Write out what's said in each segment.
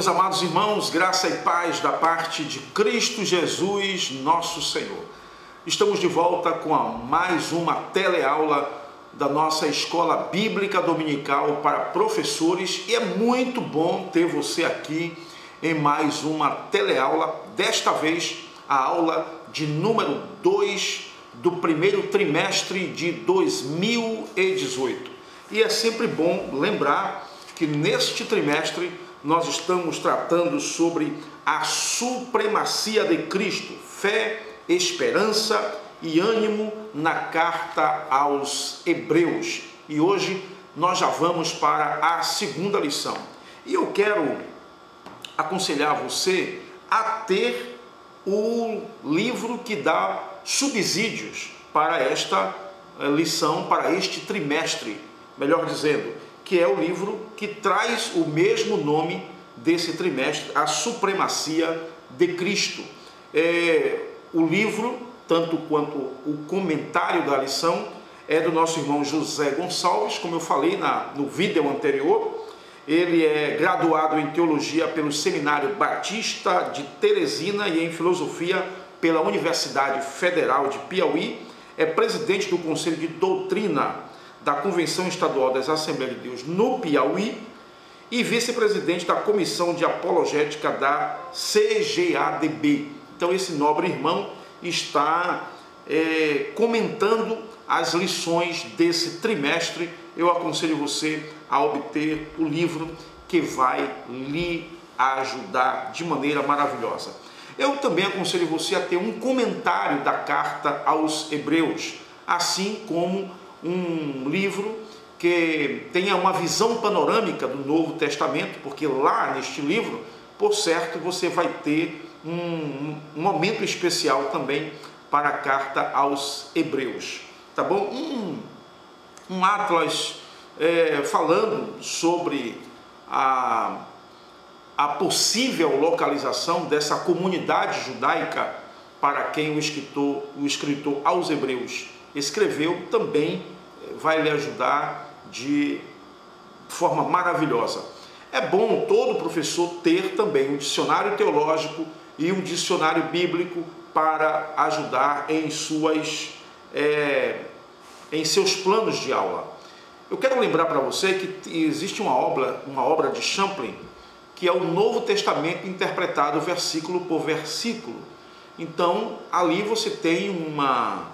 Meus amados irmãos, graça e paz da parte de Cristo Jesus, nosso Senhor. Estamos de volta com mais uma teleaula da nossa Escola Bíblica Dominical para professores e é muito bom ter você aqui em mais uma teleaula, desta vez a aula de número 2 do primeiro trimestre de 2018. E é sempre bom lembrar que neste trimestre nós estamos tratando sobre a supremacia de Cristo, fé, esperança e ânimo na carta aos Hebreus. E hoje nós já vamos para a segunda lição. E eu quero aconselhar você a ter o livro que dá subsídios para esta lição, para este trimestre, melhor dizendo, que é o livro que traz o mesmo nome desse trimestre, A Supremacia de Cristo. O livro, tanto quanto o comentário da lição, é do nosso irmão José Gonçalves, como eu falei no vídeo anterior. Ele é graduado em Teologia pelo Seminário Batista de Teresina e em Filosofia pela Universidade Federal de Piauí. É presidente do Conselho de Doutrina da Convenção Estadual das Assembleias de Deus no Piauí e vice-presidente da Comissão de Apologética da CGADB. Então esse nobre irmão está comentando as lições desse trimestre. Eu aconselho você a obter o livro que vai lhe ajudar de maneira maravilhosa. Eu também aconselho você a ter um comentário da carta aos Hebreus, assim como um livro que tenha uma visão panorâmica do Novo Testamento, porque lá neste livro, por certo, você vai ter um momento especial também para a carta aos Hebreus, tá bom? Um atlas falando sobre a possível localização dessa comunidade judaica para quem o escritor aos Hebreus escreveu, também vai lhe ajudar de forma maravilhosa. É bom todo professor ter também um dicionário teológico e um dicionário bíblico para ajudar em seus planos de aula. Eu quero lembrar para você que existe uma obra de Champlin, que é o Novo Testamento interpretado versículo por versículo. Então, ali você tem uma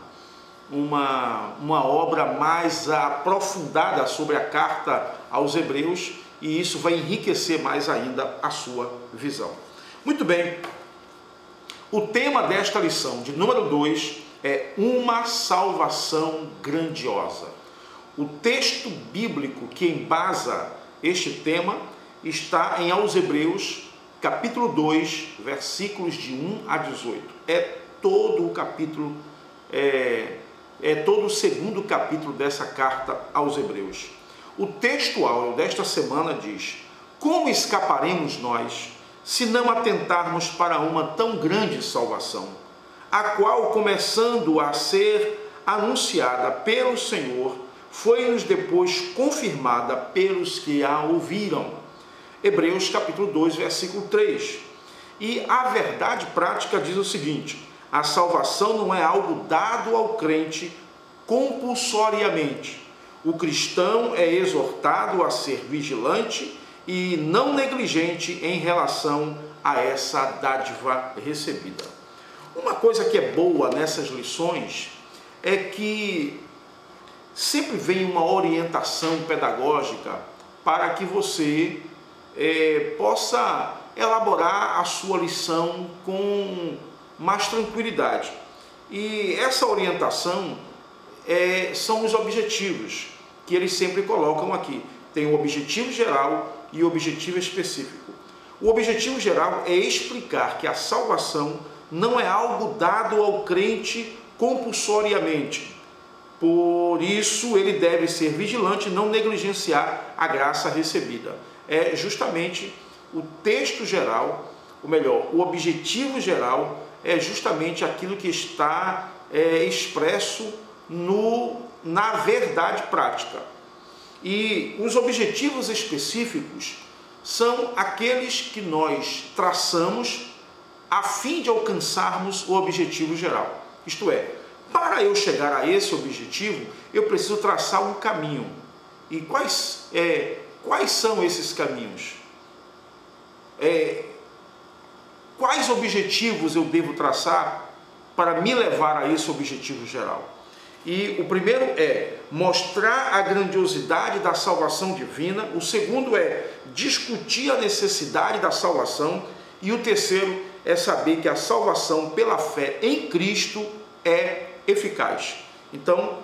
obra mais aprofundada sobre a carta aos Hebreus, e isso vai enriquecer mais ainda a sua visão. Muito bem, o tema desta lição de número 2 é uma salvação grandiosa. O texto bíblico que embasa este tema está em Aos Hebreus, capítulo 2, versículos de 1 a 18. É todo o capítulo, todo o segundo capítulo dessa carta aos Hebreus. O texto áureo desta semana diz: como escaparemos nós, se não atentarmos para uma tão grande salvação, a qual, começando a ser anunciada pelo Senhor, foi-nos depois confirmada pelos que a ouviram. Hebreus capítulo 2, versículo 3. E a verdade prática diz o seguinte: a salvação não é algo dado ao crente compulsoriamente. O cristão é exortado a ser vigilante e não negligente em relação a essa dádiva recebida. Uma coisa que é boa nessas lições é que sempre vem uma orientação pedagógica para que você possa elaborar a sua lição com mais tranquilidade. E essa orientação são os objetivos que eles sempre colocam aqui. Tem o objetivo geral e o objetivo específico. O objetivo geral é explicar que a salvação não é algo dado ao crente compulsoriamente. Por isso, ele deve ser vigilante e não negligenciar a graça recebida. É justamente o texto geral, ou melhor, o objetivo geral é justamente aquilo que está expresso na verdade prática. E os objetivos específicos são aqueles que nós traçamos a fim de alcançarmos o objetivo geral. Isto é, para eu chegar a esse objetivo, eu preciso traçar um caminho. E quais são esses caminhos? Quais objetivos eu devo traçar para me levar a esse objetivo geral? E o primeiro é mostrar a grandiosidade da salvação divina. O segundo é discutir a necessidade da salvação. E o terceiro é saber que a salvação pela fé em Cristo é eficaz. Então,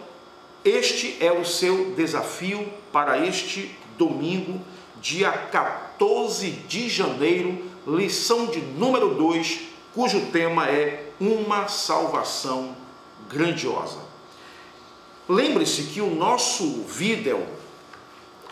este é o seu desafio para este domingo, dia 14 de janeiro, lição de número 2, cujo tema é uma salvação grandiosa. Lembre-se que o nosso vídeo,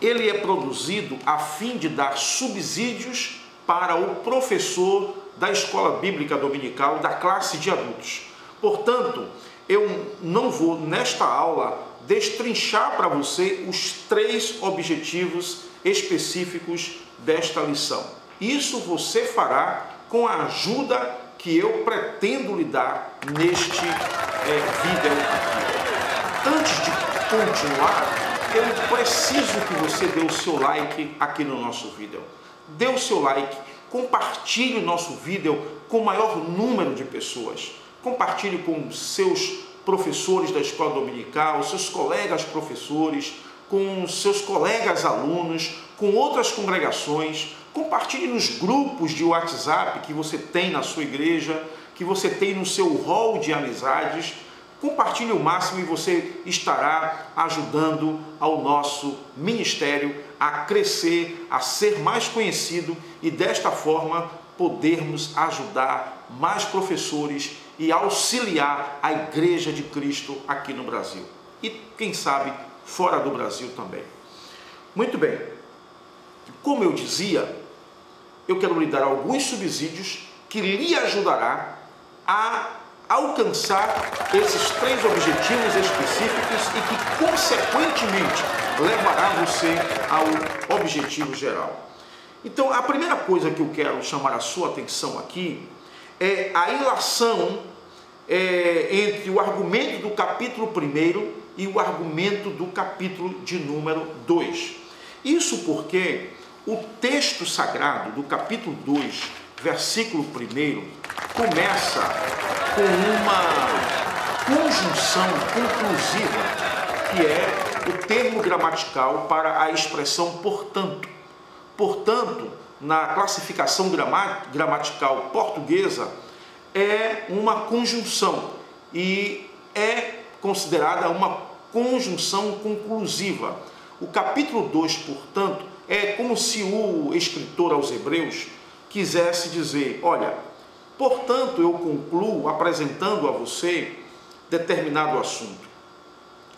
ele é produzido a fim de dar subsídios para o professor da escola bíblica dominical da classe de adultos. Portanto, eu não vou, nesta aula, destrinchar para você os 3 objetivos específicos desta lição. Isso você fará com a ajuda que eu pretendo lhe dar neste vídeo aqui. Antes de continuar, eu preciso que você dê o seu like aqui no nosso vídeo. Dê o seu like, compartilhe o nosso vídeo com o maior número de pessoas. Compartilhe com seus professores da escola dominical, seus colegas professores, com seus colegas alunos, com outras congregações. Compartilhe nos grupos de WhatsApp que você tem na sua igreja, que você tem no seu hall de amizades. Compartilhe o máximo e você estará ajudando ao nosso ministério a crescer, a ser mais conhecido e desta forma podermos ajudar mais professores e auxiliar a Igreja de Cristo aqui no Brasil. E quem sabe fora do Brasil também. Muito bem. Como eu dizia, eu quero lhe dar alguns subsídios que lhe ajudará a alcançar esses 3 objetivos específicos e que, consequentemente, levará você ao objetivo geral. Então, a primeira coisa que eu quero chamar a sua atenção aqui é a ilação entre o argumento do capítulo 1 e o argumento do capítulo de número 2. Isso porque o texto sagrado do capítulo 2, versículo 1, começa com uma conjunção conclusiva, que é o termo gramatical para a expressão portanto. Portanto, na classificação gramatical portuguesa, é uma conjunção e é considerada uma conjunção conclusiva. O capítulo 2, portanto, é como se o escritor aos Hebreus quisesse dizer: olha, portanto, eu concluo apresentando a você determinado assunto.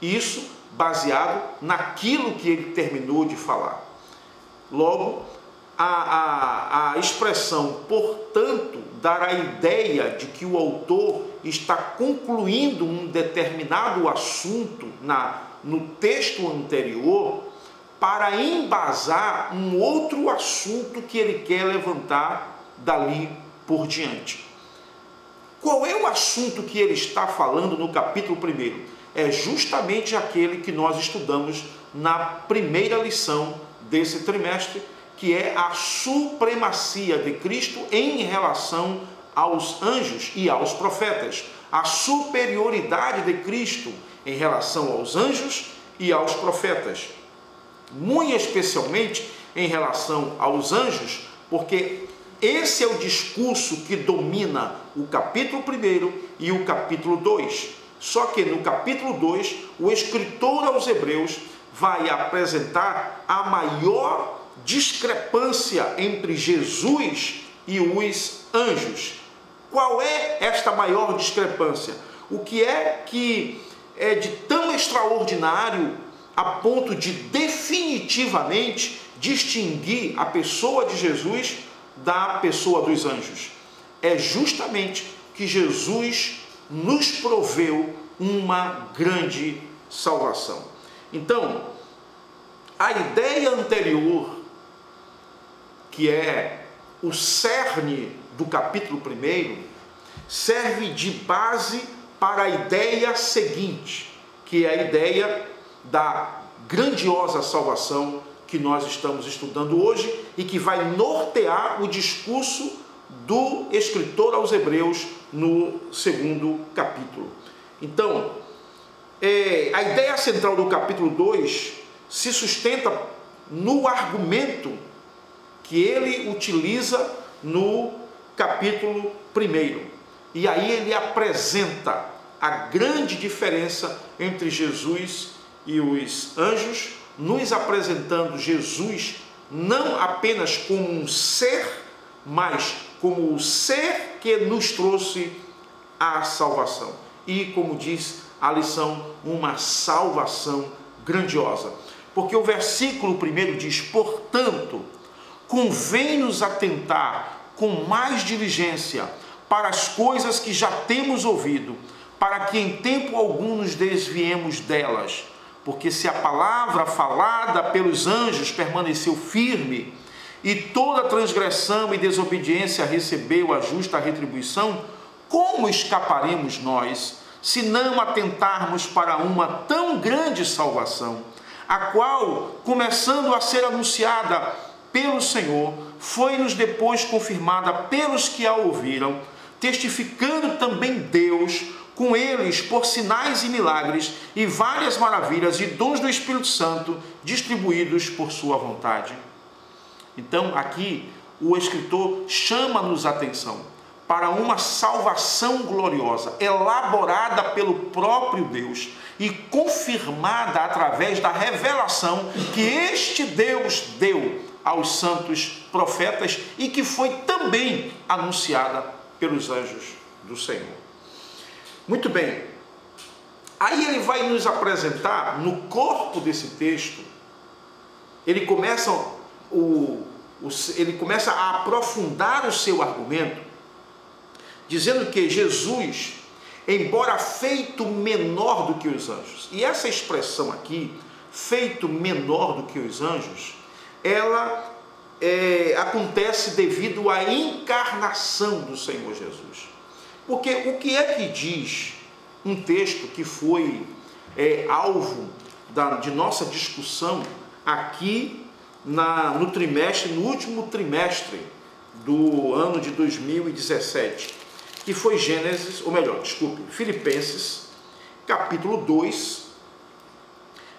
Isso baseado naquilo que ele terminou de falar. Logo, a expressão portanto dá a ideia de que o autor está concluindo um determinado assunto no texto anterior para embasar um outro assunto que ele quer levantar dali por diante. Qual é o assunto que ele está falando no capítulo 1? É justamente aquele que nós estudamos na primeira lição desse trimestre, que é a supremacia de Cristo em relação aos anjos e aos profetas. A superioridade de Cristo em relação aos anjos e aos profetas. Muito especialmente em relação aos anjos, porque esse é o discurso que domina o capítulo 1 e o capítulo 2. Só que no capítulo 2, o escritor aos Hebreus vai apresentar a maior discrepância entre Jesus e os anjos. Qual é esta maior discrepância? O que é de tão extraordinário a ponto de definitivamente distinguir a pessoa de Jesus da pessoa dos anjos? É justamente que Jesus nos proveu uma grande salvação. Então, a ideia anterior que é o cerne do capítulo 1, serve de base para a ideia seguinte, que é a ideia da grandiosa salvação que nós estamos estudando hoje e que vai nortear o discurso do escritor aos Hebreus no 2º capítulo. Então, a ideia central do capítulo 2 se sustenta no argumento que ele utiliza no capítulo 1. E aí ele apresenta a grande diferença entre Jesus e os anjos, nos apresentando Jesus não apenas como um ser, mas como o ser que nos trouxe a salvação. E, como diz a lição, uma salvação grandiosa. Porque o versículo 1 diz: portanto, convém-nos atentar com mais diligência para as coisas que já temos ouvido, para que em tempo algum nos desviemos delas. Porque se a palavra falada pelos anjos permaneceu firme, e toda transgressão e desobediência recebeu a justa retribuição, como escaparemos nós, se não atentarmos para uma tão grande salvação, a qual, começando a ser anunciada pelo Senhor, foi-nos depois confirmada pelos que a ouviram, testificando também Deus com eles por sinais e milagres e várias maravilhas e dons do Espírito Santo distribuídos por sua vontade. Então, aqui, o escritor chama-nos a atenção para uma salvação gloriosa, elaborada pelo próprio Deus e confirmada através da revelação que este Deus deu aos santos profetas e que foi também anunciada pelos anjos do Senhor. Muito bem, aí ele vai nos apresentar, no corpo desse texto, ele começa a aprofundar o seu argumento, dizendo que Jesus, embora feito menor do que os anjos, e essa expressão aqui, feito menor do que os anjos, ela acontece devido à encarnação do Senhor Jesus. Porque o que é que diz um texto que foi alvo de nossa discussão aqui no último trimestre do ano de 2017, que foi Filipenses, capítulo 2,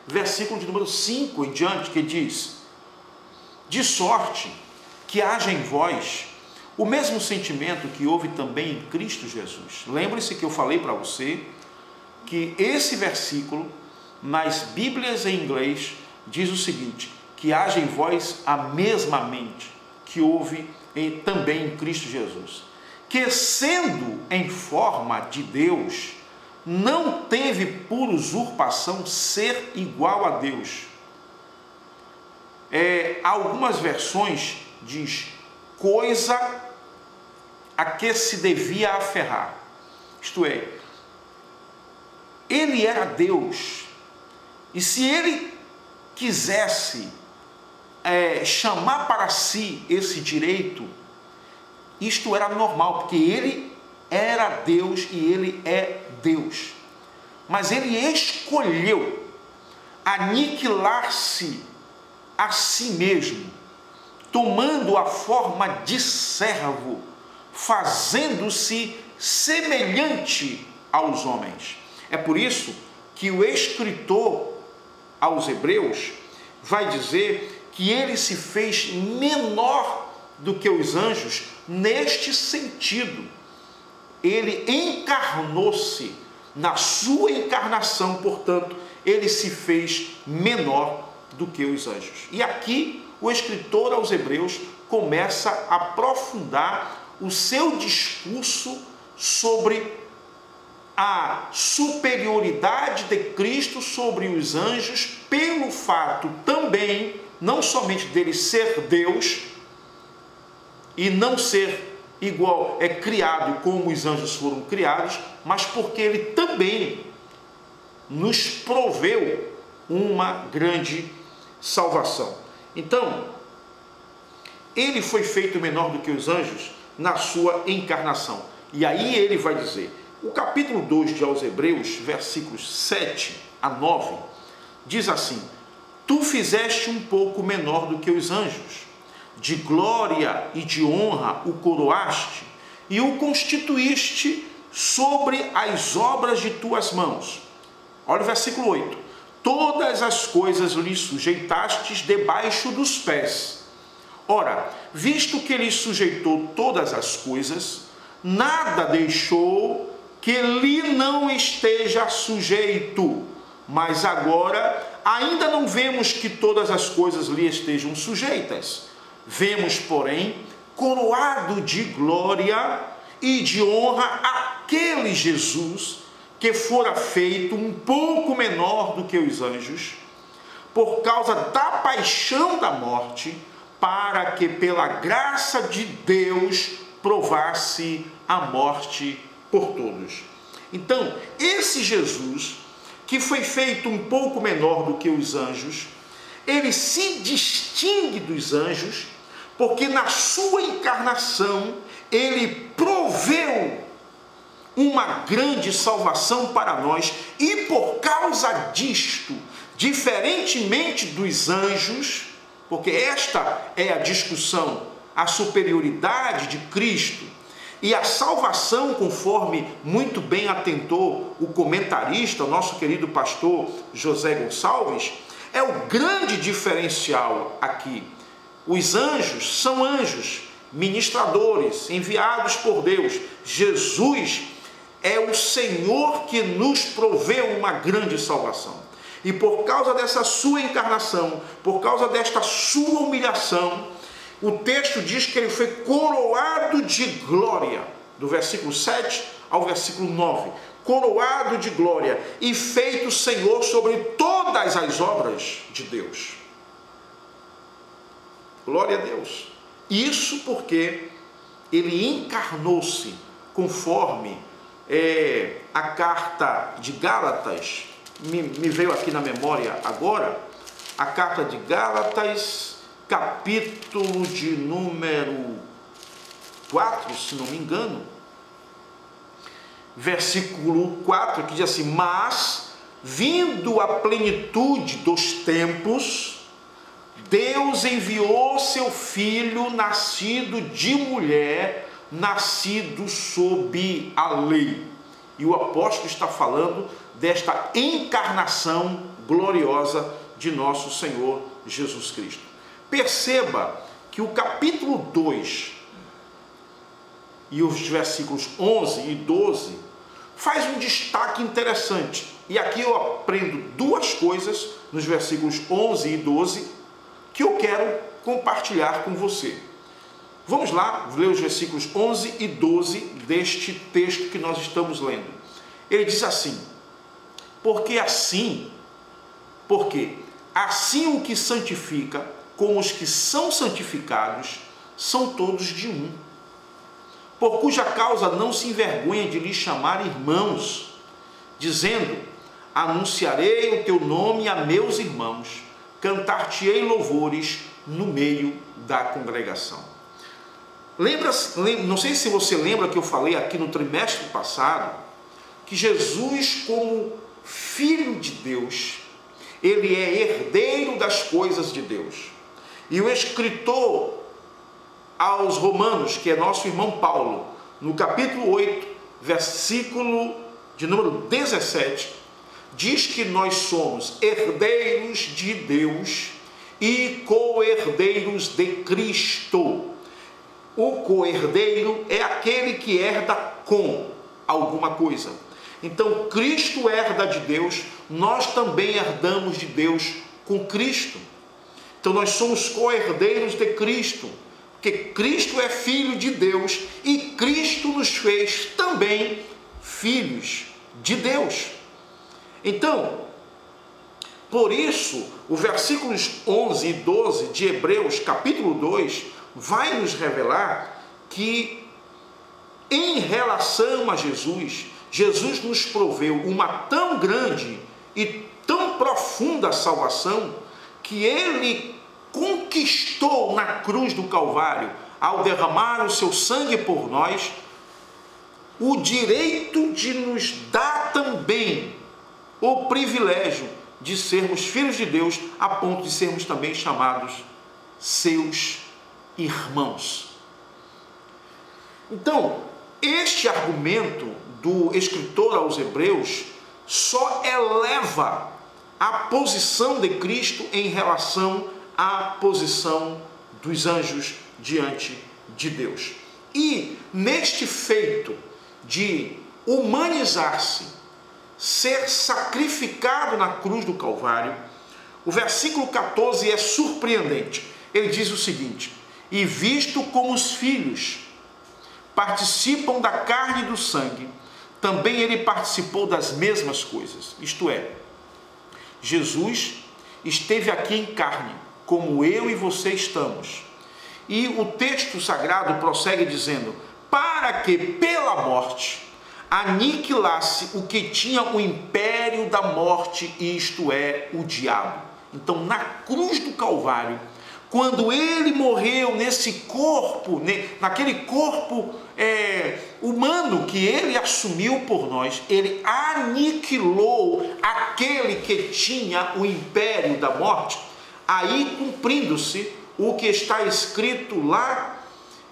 versículo de número 5 em diante, que diz: de sorte que haja em vós o mesmo sentimento que houve também em Cristo Jesus. Lembre-se que eu falei para você que esse versículo, nas Bíblias em inglês, diz o seguinte: que haja em vós a mesma mente que houve também em Cristo Jesus, que sendo em forma de Deus, não teve por usurpação ser igual a Deus. Algumas versões diz coisa a que se devia aferrar. Isto é, ele era Deus, e se ele quisesse chamar para si esse direito, isto era normal, porque ele era Deus e ele é Deus. Mas ele escolheu aniquilar-se a si mesmo, tomando a forma de servo, fazendo-se semelhante aos homens. É por isso que o escritor aos Hebreus vai dizer que ele se fez menor do que os anjos neste sentido. Ele encarnou-se, na sua encarnação, portanto, ele se fez menor do que os anjos. E aqui o escritor aos Hebreus começa a aprofundar o seu discurso sobre a superioridade de Cristo sobre os anjos, pelo fato também, não somente dele ser Deus e não ser igual, criado como os anjos foram criados, mas porque ele também nos proveu uma grande salvação. Então, ele foi feito menor do que os anjos na sua encarnação. E aí ele vai dizer, o capítulo 2 de aos Hebreus, versículos 7 a 9, diz assim: tu fizeste um pouco menor do que os anjos, de glória e de honra o coroaste, e o constituíste sobre as obras de tuas mãos. Olha o versículo 8. Todas as coisas lhe sujeitastes debaixo dos pés. Ora, visto que ele sujeitou todas as coisas, nada deixou que lhe não esteja sujeito. Mas agora ainda não vemos que todas as coisas lhe estejam sujeitas. Vemos, porém, coroado de glória e de honra aquele Jesus que fora feito um pouco menor do que os anjos, por causa da paixão da morte, para que pela graça de Deus provasse a morte por todos. Então, esse Jesus, que foi feito um pouco menor do que os anjos, ele se distingue dos anjos, porque na sua encarnação ele proveu uma grande salvação para nós, e por causa disto, diferentemente dos anjos, porque esta é a discussão, a superioridade de Cristo e a salvação, conforme muito bem atentou o comentarista, o nosso querido pastor José Gonçalves, é o grande diferencial aqui. Os anjos são anjos, ministradores, enviados por Deus. Jesus é o Senhor que nos proveu uma grande salvação. E por causa dessa sua encarnação, por causa desta sua humilhação, o texto diz que ele foi coroado de glória, do versículo 7 ao versículo 9. Coroado de glória e feito Senhor sobre todas as obras de Deus. Glória a Deus. Isso porque ele encarnou-se conforme a carta de Gálatas, me veio aqui na memória agora, a carta de Gálatas, capítulo de número 4, se não me engano, versículo 4, que diz assim: mas, vindo a plenitude dos tempos, Deus enviou seu Filho, nascido de mulher, nascido sob a lei. E o apóstolo está falando desta encarnação gloriosa de nosso Senhor Jesus Cristo. Perceba que o capítulo 2 e os versículos 11 e 12 faz um destaque interessante. E aqui eu aprendo duas coisas nos versículos 11 e 12 que eu quero compartilhar com você. Vamos lá ler os versículos 11 e 12 deste texto que nós estamos lendo. Ele diz assim: porque assim o que santifica com os que são santificados são todos de um. Por cuja causa não se envergonha de lhe chamar irmãos, dizendo: anunciarei o teu nome a meus irmãos, cantar-te-ei louvores no meio da congregação. Não sei se você lembra que eu falei aqui no trimestre passado, que Jesus, como Filho de Deus, ele é herdeiro das coisas de Deus. E o escritor aos Romanos, que é nosso irmão Paulo, no capítulo 8, versículo de número 17, diz que nós somos herdeiros de Deus e co-herdeiros de Cristo. O co-herdeiro é aquele que herda com alguma coisa. Então, Cristo herda de Deus, nós também herdamos de Deus com Cristo. Então, nós somos co-herdeiros de Cristo, porque Cristo é Filho de Deus e Cristo nos fez também filhos de Deus. Então, por isso, os versículos 11 e 12 de Hebreus, capítulo 2, vai nos revelar que, em relação a Jesus, Jesus nos proveu uma tão grande e tão profunda salvação, que ele conquistou na cruz do Calvário, ao derramar o seu sangue por nós, o direito de nos dar também o privilégio de sermos filhos de Deus, a ponto de sermos também chamados seus irmãos. Então, este argumento do escritor aos Hebreus só eleva a posição de Cristo em relação à posição dos anjos diante de Deus. E neste feito de humanizar-se, ser sacrificado na cruz do Calvário, o versículo 14 é surpreendente. Ele diz o seguinte: e visto como os filhos participam da carne e do sangue, também ele participou das mesmas coisas. Isto é, Jesus esteve aqui em carne, como eu e você estamos. E o texto sagrado prossegue dizendo: para que pela morte aniquilasse o que tinha o império da morte, isto é, o diabo. Então, na cruz do Calvário, quando ele morreu nesse corpo, naquele corpo humano que ele assumiu por nós, ele aniquilou aquele que tinha o império da morte, aí cumprindo-se o que está escrito lá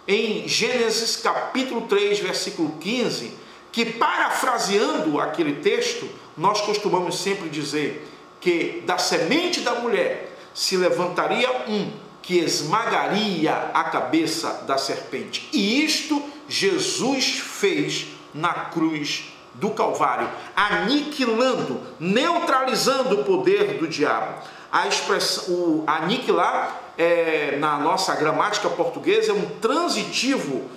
em Gênesis capítulo 3, versículo 15, que, parafraseando aquele texto, nós costumamos sempre dizer que da semente da mulher se levantaria um que esmagaria a cabeça da serpente. E isto Jesus fez na cruz do Calvário, aniquilando, neutralizando o poder do diabo. A expressão, o aniquilar, na nossa gramática portuguesa, é um transitivo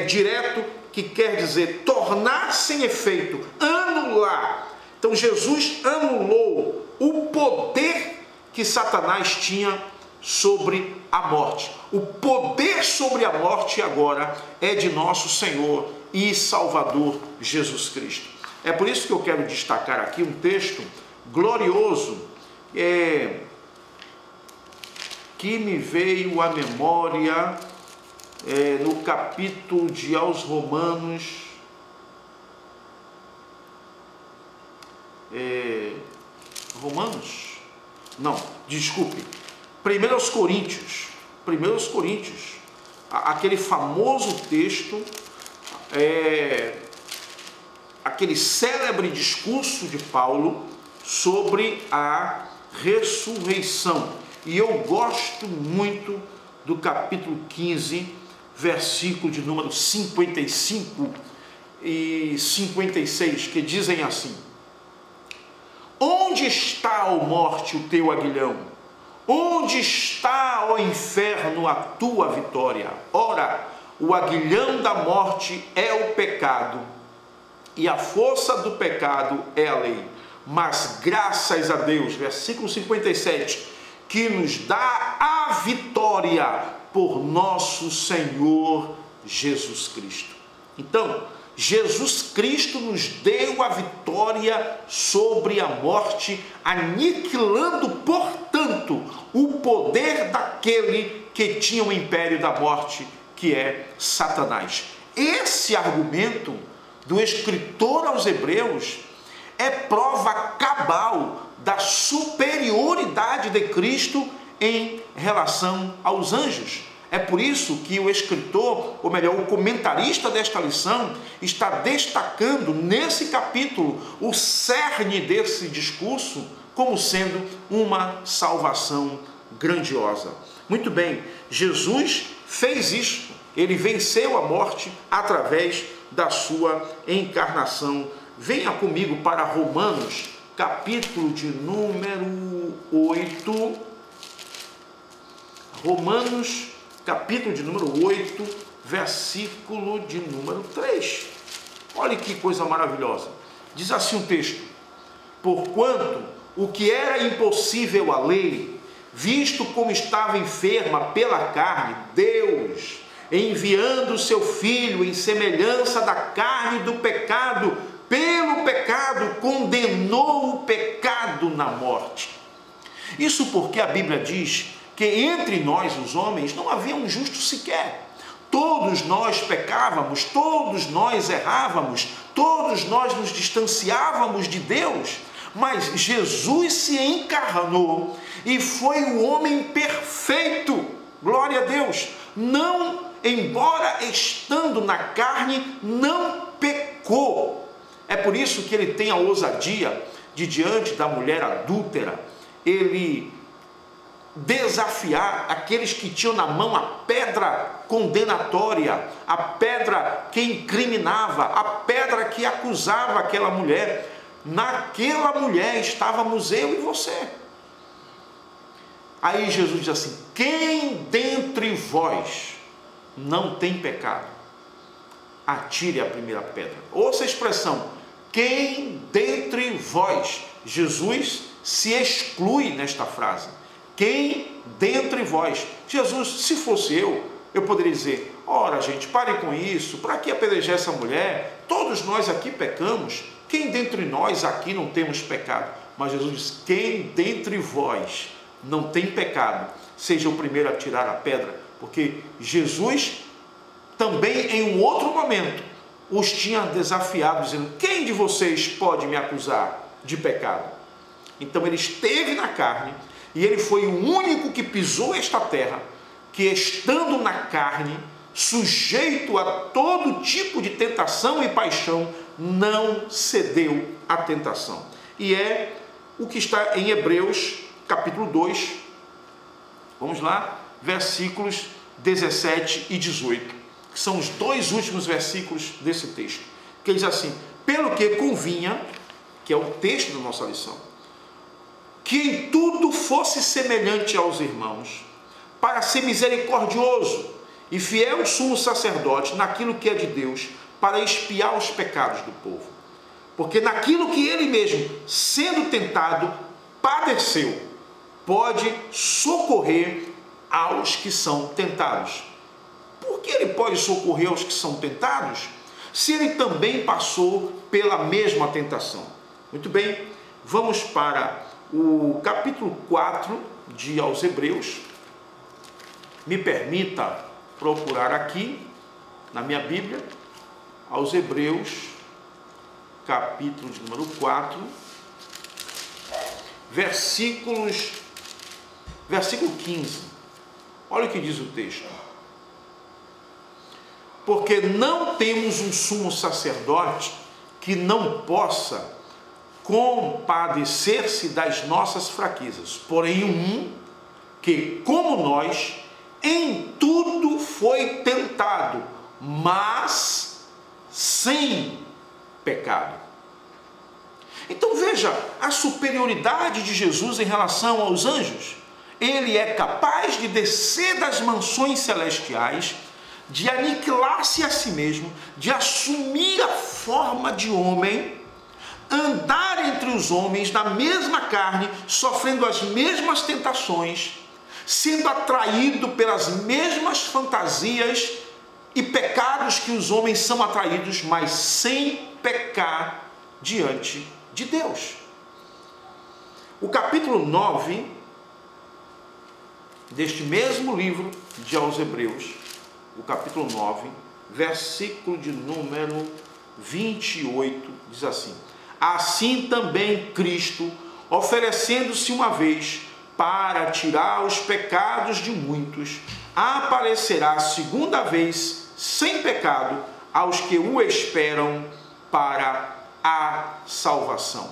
direto, que quer dizer tornar sem efeito, anular. Então Jesus anulou o poder que Satanás tinha sobre a morte. O poder sobre a morte agora é de nosso Senhor e Salvador Jesus Cristo. É por isso que eu quero destacar aqui um texto glorioso que me veio à memória no capítulo de aos Romanos, Primeiros Coríntios, aquele famoso texto, aquele célebre discurso de Paulo sobre a ressurreição. E eu gosto muito do capítulo 15, versículo de número 55 e 56, que dizem assim: onde está, ó morte, o teu aguilhão? Onde está, ó inferno, a tua vitória? Ora, o aguilhão da morte é o pecado, e a força do pecado é a lei. Mas graças a Deus, versículo 57, que nos dá a vitória por nosso Senhor Jesus Cristo. Então, Jesus Cristo nos deu a vitória sobre a morte, aniquilando, portanto, o poder daquele que tinha o império da morte, que é Satanás. Esse argumento do escritor aos Hebreus é prova cabal da superioridade de Cristo em relação aos anjos. É por isso que o escritor, ou melhor, o comentarista desta lição, está destacando nesse capítulo o cerne desse discurso como sendo uma salvação grandiosa. Muito bem, Jesus fez isso, ele venceu a morte através da sua encarnação. Venha comigo para Romanos, capítulo de número 8. Romanos, capítulo de número 8, versículo de número 3. Olha que coisa maravilhosa. Diz assim o texto: porquanto o que era impossível à lei, visto como estava enferma pela carne, Deus, enviando o seu Filho em semelhança da carne do pecado, pelo pecado condenou o pecado na morte. Isso porque a Bíblia diz que entre nós, os homens, não havia um justo sequer. Todos nós pecávamos, todos nós errávamos, todos nós nos distanciávamos de Deus, mas Jesus se encarnou e foi o homem perfeito, glória a Deus, não, embora estando na carne, não pecou. É por isso que ele tem a ousadia de, diante da mulher adúltera, ele desafiar aqueles que tinham na mão a pedra condenatória, a pedra que incriminava, a pedra que acusava aquela mulher. Naquela mulher estávamos eu e você. Aí Jesus diz assim: quem dentre vós não tem pecado, atire a primeira pedra. Ouça a expressão, quem dentre vós. Jesus se exclui nesta frase. Quem dentre vós. Jesus, se fosse eu poderia dizer: ora gente, pare com isso, para que apedrejar essa mulher? Todos nós aqui pecamos, quem dentre nós aqui não temos pecado? Mas Jesus diz: quem dentre vós não tem pecado, seja o primeiro a tirar a pedra. Porque Jesus também em um outro momento os tinha desafiado, dizendo: quem de vocês pode me acusar de pecado? Então ele esteve na carne, e ele foi o único que pisou esta terra, que estando na carne, sujeito a todo tipo de tentação e paixão, não cedeu à tentação. E é o que está em Hebreus capítulo 2, vamos lá, versículos 17 e 18, que são os dois últimos versículos desse texto, que diz assim: pelo que convinha, que é o texto da nossa lição, que em tudo fosse semelhante aos irmãos, para ser misericordioso e fiel sumo sacerdote naquilo que é de Deus, para expiar os pecados do povo. Porque naquilo que ele mesmo, sendo tentado, padeceu, pode socorrer aos que são tentados. Por que ele pode socorrer aos que são tentados, se ele também passou pela mesma tentação? Muito bem, vamos para o capítulo 4 de aos Hebreus. Me permita procurar aqui na minha Bíblia, aos Hebreus, capítulo de número 4, versículo 15. Olha o que diz o texto: porque não temos um sumo sacerdote que não possa compadecer-se das nossas fraquezas, porém um que, como nós, em tudo foi tentado, mas sem pecado. Então veja a superioridade de Jesus em relação aos anjos. Ele é capaz de descer das mansões celestiais, de aniquilar-se a si mesmo, de assumir a forma de homem, andar entre os homens na mesma carne, sofrendo as mesmas tentações, sendo atraído pelas mesmas fantasias e pecados que os homens são atraídos, mas sem pecar diante de Deus. O capítulo 9 deste mesmo livro de aos Hebreus, o capítulo 9, versículo de número 28, diz assim: assim também Cristo, oferecendo-se uma vez para tirar os pecados de muitos, aparecerá segunda vez sem pecado aos que o esperam para a salvação.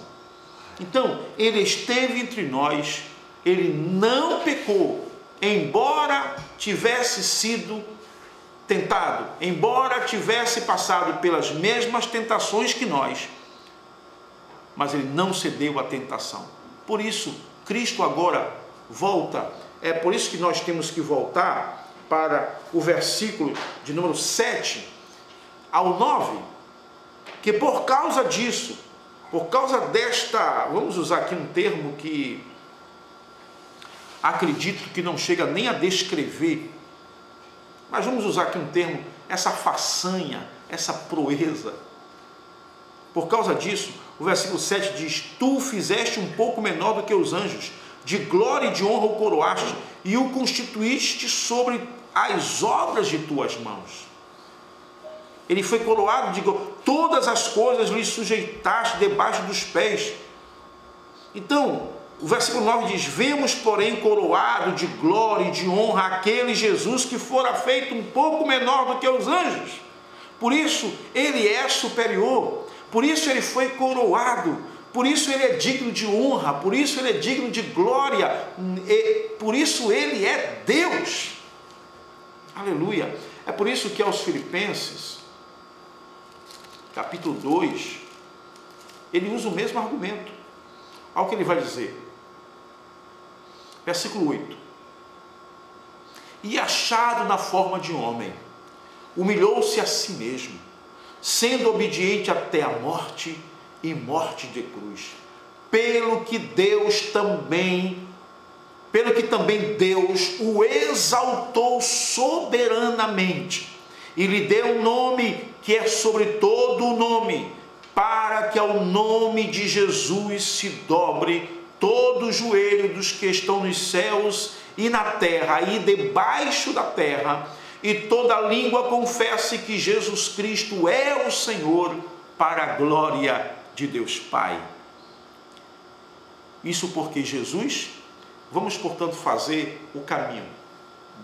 Então, ele esteve entre nós, ele não pecou, embora tivesse sido tentado, embora tivesse passado pelas mesmas tentações que nós, mas ele não cedeu à tentação. Por isso, Cristo agora volta. É por isso que nós temos que voltar para o versículo de número 7 ao 9, que por causa disso, por causa desta, vamos usar aqui um termo que acredito que não chega nem a descrever, mas vamos usar aqui um termo, essa façanha, essa proeza. Por causa disso, o versículo 7 diz: tu o fizeste um pouco menor do que os anjos, de glória e de honra o coroaste, e o constituíste sobre as obras de tuas mãos. Ele foi coroado de glória. Todas as coisas lhe sujeitaste debaixo dos pés. Então, o versículo 9 diz: vemos, porém, coroado de glória e de honra aquele Jesus que fora feito um pouco menor do que os anjos. Por isso, ele é superior. Por isso, ele foi coroado. Por isso, ele é digno de honra. Por isso, ele é digno de glória. Por isso, ele é Deus. Aleluia. É por isso que aos Filipenses, capítulo 2, ele usa o mesmo argumento. Olha o que ele vai dizer. Versículo 8. E achado na forma de homem, humilhou-se a si mesmo, sendo obediente até a morte e morte de cruz. Pelo que também Deus o exaltou soberanamente e lhe deu um nome que é sobre todo o nome, para que ao nome de Jesus se dobre todo o joelho dos que estão nos céus e na terra e debaixo da terra, e toda língua confesse que Jesus Cristo é o Senhor, para a glória de Deus Pai. Isso porque Jesus, vamos portanto fazer o caminho.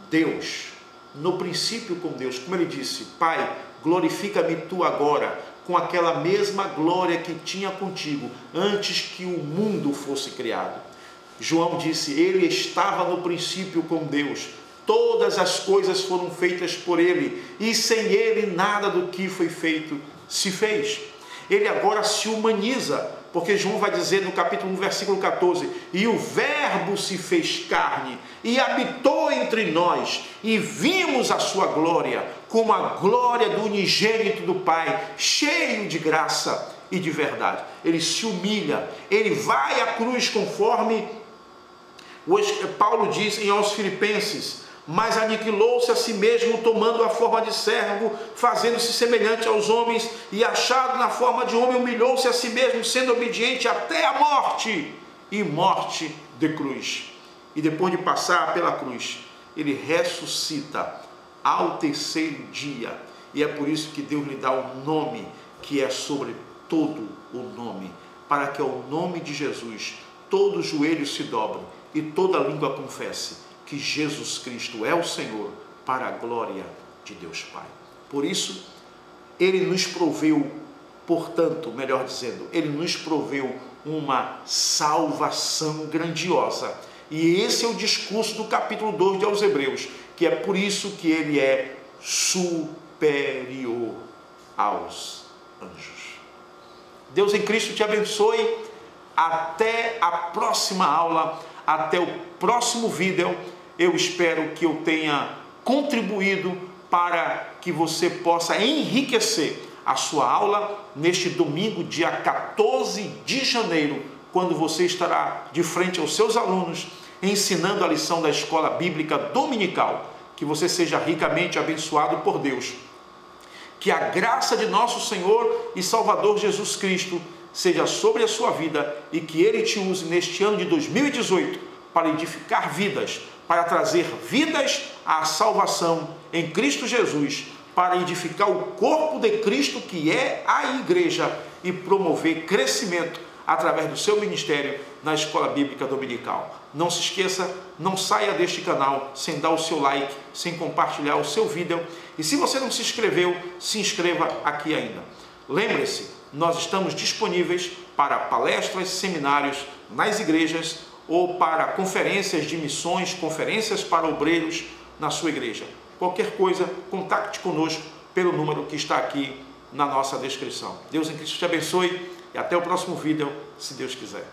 Deus, no princípio com Deus, como ele disse: Pai, glorifica-me tu agora, com aquela mesma glória que tinha contigo, antes que o mundo fosse criado. João disse: ele estava no princípio com Deus, todas as coisas foram feitas por ele, e sem ele nada do que foi feito se fez. Ele agora se humaniza, porque João vai dizer no capítulo 1, versículo 14: e o verbo se fez carne, e habitou entre nós, e vimos a sua glória, como a glória do unigênito do Pai, cheio de graça e de verdade. Ele se humilha, ele vai à cruz, conforme Paulo diz em aos Filipenses: mas aniquilou-se a si mesmo, tomando a forma de servo, fazendo-se semelhante aos homens, e achado na forma de homem, humilhou-se a si mesmo, sendo obediente até a morte, e morte de cruz. E depois de passar pela cruz, ele ressuscita ao terceiro dia, e é por isso que Deus lhe dá um nome que é sobre todo o nome, para que ao nome de Jesus todo joelho se dobre e toda língua confesse que Jesus Cristo é o Senhor, para a glória de Deus Pai. Por isso, ele nos proveu, portanto, melhor dizendo, ele nos proveu uma salvação grandiosa. E esse é o discurso do capítulo 2 de aos Hebreus, que é por isso que ele é superior aos anjos. Deus em Cristo te abençoe. Até a próxima aula, até o próximo vídeo. Eu espero que eu tenha contribuído para que você possa enriquecer a sua aula neste domingo, dia 14 de janeiro, quando você estará de frente aos seus alunos, ensinando a lição da Escola Bíblica Dominical. Que você seja ricamente abençoado por Deus. Que a graça de nosso Senhor e Salvador Jesus Cristo seja sobre a sua vida e que Ele te use neste ano de 2018 para edificar vidas, para trazer vidas à salvação em Cristo Jesus, para edificar o corpo de Cristo, que é a igreja, e promover crescimento através do seu ministério na Escola Bíblica Dominical. Não se esqueça, não saia deste canal sem dar o seu like, sem compartilhar o seu vídeo. E se você não se inscreveu, se inscreva aqui ainda. Lembre-se, nós estamos disponíveis para palestras, seminários nas igrejas ou para conferências de missões, conferências para obreiros na sua igreja. Qualquer coisa, contacte conosco pelo número que está aqui na nossa descrição. Deus em Cristo te abençoe e até o próximo vídeo, se Deus quiser.